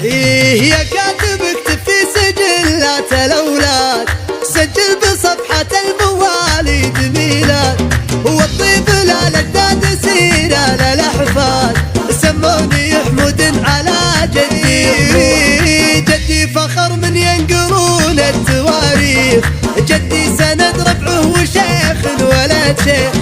إيه يا كاتب اكتب في سجلات الأولاد، سجل بصفحة المواليد ميلاد، والطيب للأجداد سيرة للأحفاد، سموني حمود على جدي. جدي فخر من ينقلون التواريخ، جدي سند رفعه وشيخ ولد شيخ،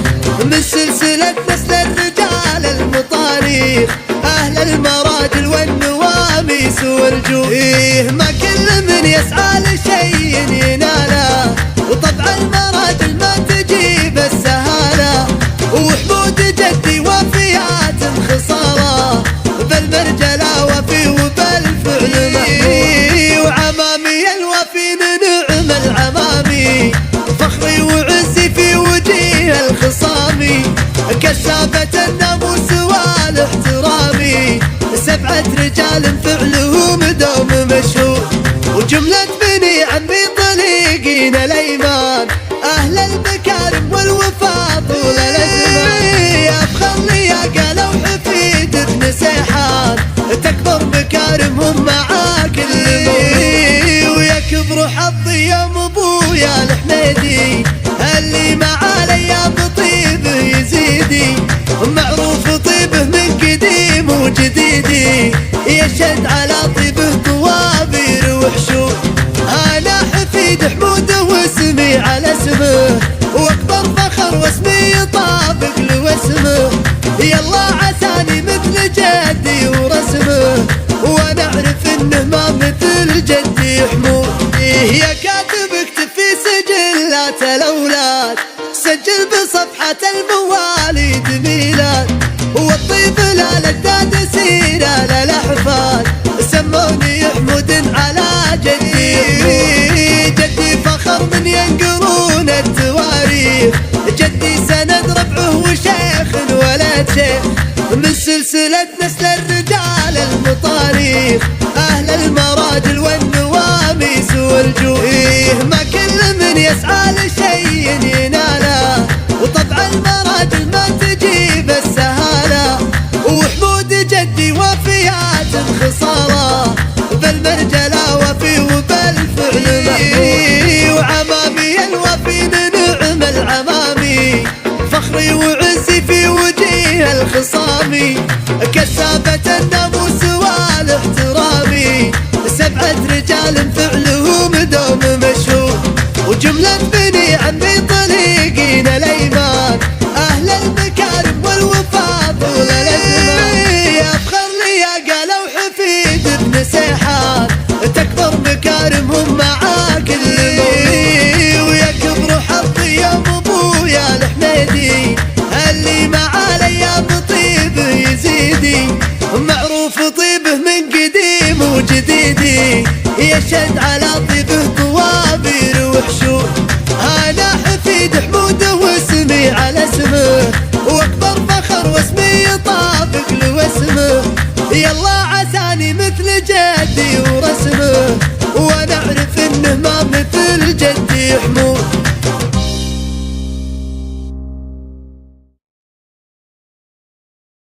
من سلسلة نسل الرجال المطاريخ، أهل المراجل والنواميس والجوع. إيه ما كل من يسعى لشيء يناله، وطبع المراجل ما تجيب السهالة، وحمود جدي وفيات خصاله، بالمرجلة وفي وبالفعل محمود، وعمامي الوفي نعم العمامي، فخري وعزي في وجيه الخصامي، كشافة الناموس والاحترامي، 7 رجال فعلهم دوم مشهور، وجملة بني عمي طليقين الأيمان، أهل المكارم والوفاء طول الأزمان. يا بخلي يا قالوا حفيد بن سيحان، تكبر مكارمهم معاك اللي ويكبر حظي يوم ابويا الحميدي، اللي مع الايام طيبه يزيدي، معروف طيبه من قديم وجديدي، يشهد على طيبه طوابير وحشود. انا حفيد حمود واسمي على اسمه، واكبر فخر واسمي يطابق لواسمه، يلا عساني مثل جدي ورسمه، وانا اعرف انه ما مثل جدي حمود. إيه يا كاتب اكتب في سجلات الاولاد، سجل بصفحة المواليد ميلاد، والطيب للأجداد سيرة للأحفاد، سموني حمود على جدي. جدي فخر من ينقلون التواريخ، جدي سند رفعه وشيخ ولد شيخ، من سلسلة نسل الرجال المطاريخ، أهل المراجل والنواميس والجوع. إيه ما كل من يسعى لشيء يناله، وطبع المراجل ما تجيب السهالة، وحمود جدي وفيات خصاله، بالمرجلة وفي وبالفعل محمود، وعمامي الوفي نعم العمامي، فخري وعزي في وجيه الخصامي، كشافة الناموس والاحترامي، 7 رجال فعلهم دوم مشهور، وجملة بني عمي طليقين الأيمان، أهل المكارم والوفاء طول الأزمان. يا بخلي يا قالوا حفيد بن سيحان،